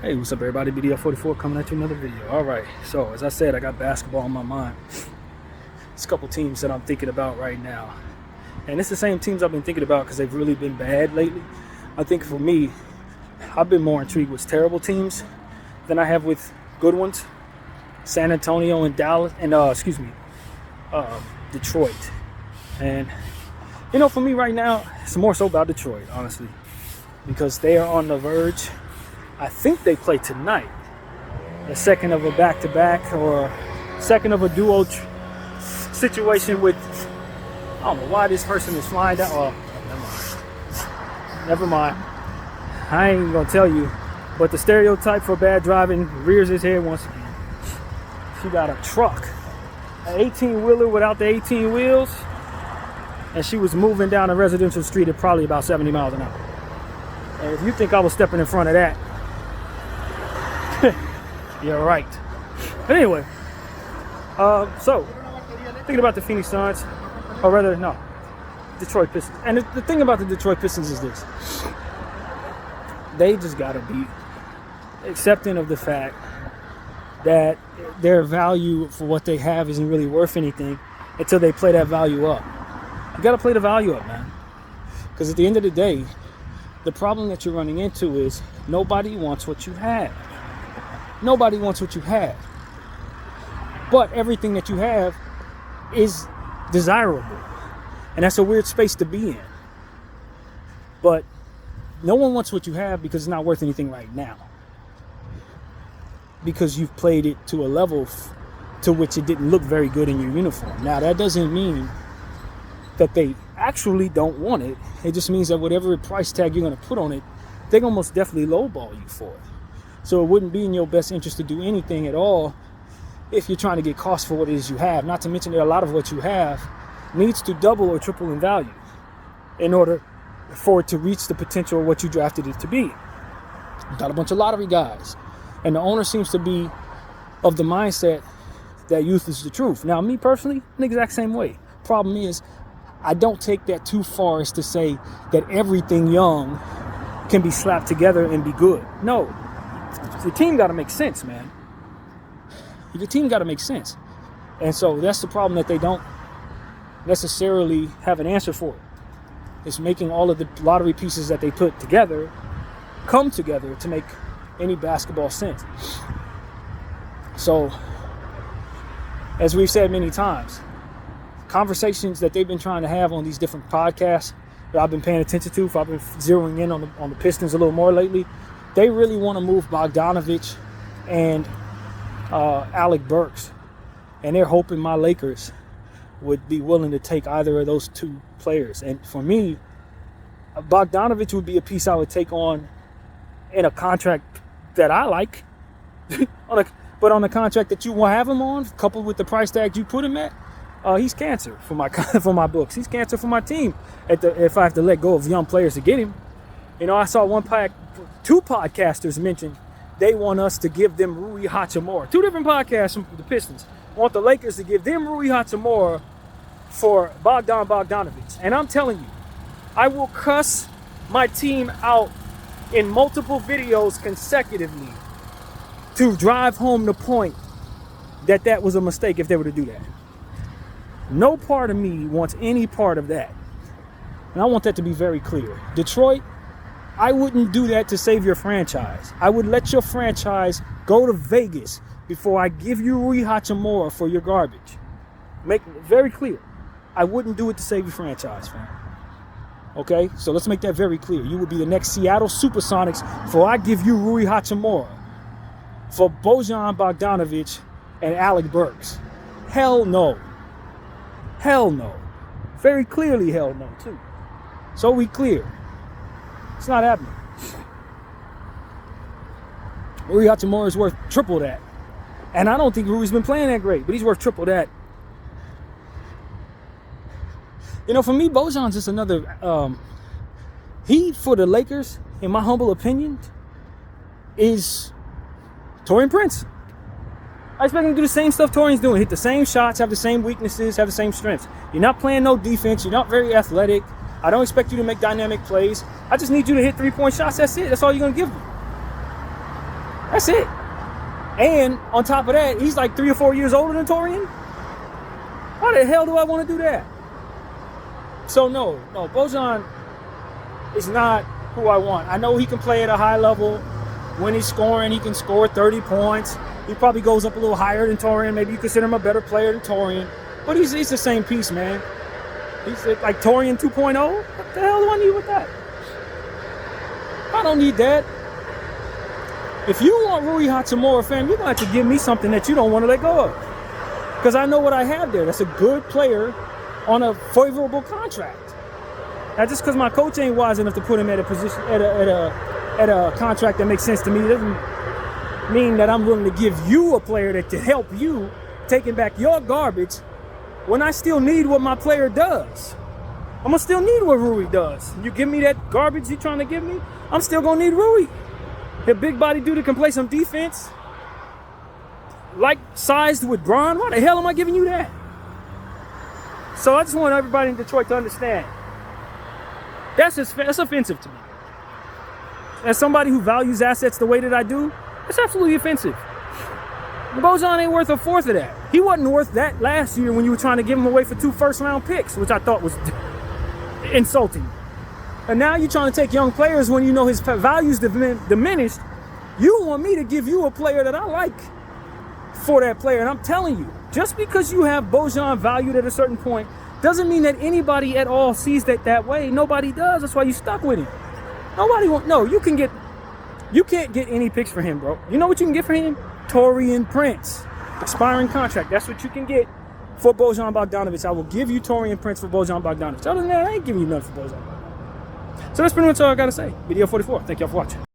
Hey, what's up everybody? BDL44 coming at you another video. Alright, so as I said, I got basketball on my mind. There's a couple teams that I'm thinking about right now. And it's the same teams I've been thinking about because they've really been bad lately. I think for me, I've been more intrigued with terrible teams than I have with good ones. San Antonio and Dallas, and Detroit. And you know, for me right now, it's more so about Detroit, honestly, because they are on the verge. I think they play tonight, the second of a back-to-back or second of a duo situation with, I don't know why this person is flying down. Oh, never mind. I ain't gonna tell you, but the stereotype for bad driving rears its head once again. She got a truck, an 18-wheeler without the 18 wheels, and she was moving down a residential street at probably about 70 miles an hour. And if you think I was stepping in front of that, you're right. But anyway, so thinking about the Phoenix Suns, or rather, no, Detroit Pistons. And the thing about the Detroit Pistons is this: they just gotta be accepting of the fact that their value for what they have isn't really worth anything until they play that value up. You gotta play the value up, man. Because at the end of the day, the problem that you're running into is nobody wants what you have. Nobody wants what you have. But everything that you have is desirable. And that's a weird space to be in. But no one wants what you have because it's not worth anything right now. Because you've played it to a level to which it didn't look very good in your uniform. Now, that doesn't mean that they actually don't want it. It just means that whatever price tag you're going to put on it, they're going to most definitely lowball you for it. So it wouldn't be in your best interest to do anything at all if you're trying to get cost for what it is you have. Not to mention that a lot of what you have needs to double or triple in value in order for it to reach the potential of what you drafted it to be. You got a bunch of lottery guys, and the owner seems to be of the mindset that youth is the truth. Now, me personally, the exact same way. Problem is, I don't take that too far as to say that everything young can be slapped together and be good. No. The team got to make sense, man. Your team got to make sense. And so that's the problem, that they don't necessarily have an answer for it. It's making all of the lottery pieces that they put together come together to make any basketball sense. So, as we've said many times, conversations that they've been trying to have on these different podcasts that I've been paying attention to, if I've been zeroing in on the Pistons a little more lately, they really want to move Bogdanovich and Alec Burks, and they're hoping my Lakers would be willing to take either of those two players. And for me, Bogdanovich would be a piece I would take on in a contract that I like, but on a contract that you will have him on, coupled with the price tag you put him at, he's cancer for my books. He's cancer for my team. If I have to let go of young players to get him, you know, I saw two podcasters mention they want us to give them Rui Hachimura. Two different podcasts from the Pistons want the Lakers to give them Rui Hachimura for Bogdanovich. And I'm telling you, I will cuss my team out in multiple videos consecutively to drive home the point that was a mistake if they were to do that. No part of me wants any part of that. And I want that to be very clear. Detroit, I wouldn't do that to save your franchise. I would let your franchise go to Vegas before I give you Rui Hachimura for your garbage. Make it very clear. I wouldn't do it to save your franchise, fam. Okay? So let's make that very clear. You would be the next Seattle Supersonics before I give you Rui Hachimura for Bojan Bogdanovich and Alec Burks. Hell no. Hell no. Very clearly hell no, too. So we clear. It's not happening. Rui Hachimura is worth triple that. And I don't think Rui's been playing that great, but he's worth triple that. You know, for me, Bojan's just another... he, for the Lakers, in my humble opinion, is Taurean Prince. I expect him to do the same stuff Taurean's doing. Hit the same shots, have the same weaknesses, have the same strengths. You're not playing no defense. You're not very athletic. I don't expect you to make dynamic plays. I just need you to hit three-point shots. That's it. That's all you're going to give them. That's it. And on top of that, he's like 3 or 4 years older than Torian. Why the hell do I want to do that? So no, Bojan is not who I want. I know he can play at a high level. When he's scoring, he can score 30 points. He probably goes up a little higher than Torian. Maybe you consider him a better player than Torian. But he's the same piece, man. He's like Torian 2.0. What the hell do I need with that? I don't need that. If you want Rui Hachimura, fam, you're going to have to give me something that you don't want to let go of. Because I know what I have there. That's a good player on a favorable contract. Now, just because my coach ain't wise enough to put him at a position, at a contract that makes sense to me, doesn't mean that I'm willing to give you a player that to help you taking back your garbage when I still need what my player does. I'm going to still need what Rui does. You give me that garbage you're trying to give me, I'm still going to need Rui. The big body dude that can play some defense, like sized with Bron, why the hell am I giving you that? So I just want everybody in Detroit to understand. That's offensive to me. As somebody who values assets the way that I do, it's absolutely offensive. Bojan ain't worth a fourth of that. He wasn't worth that last year when you were trying to give him away for 2 first-round picks, which I thought was insulting. And now you're trying to take young players when you know his value's diminished. You want me to give you a player that I like for that player. And I'm telling you, just because you have Bojan valued at a certain point doesn't mean that anybody at all sees that way. Nobody does. That's why you stuck with him. Nobody won't. No, you can't get any picks for him, bro. You know what you can get for him? Torian Prince. Expiring contract. That's what you can get for Bojan Bogdanovic. I will give you Torian Prince for Bojan Bogdanovic. Other than that, I ain't giving you nothing for Bojan. So that's pretty much all I got to say. Video 44. Thank y'all for watching.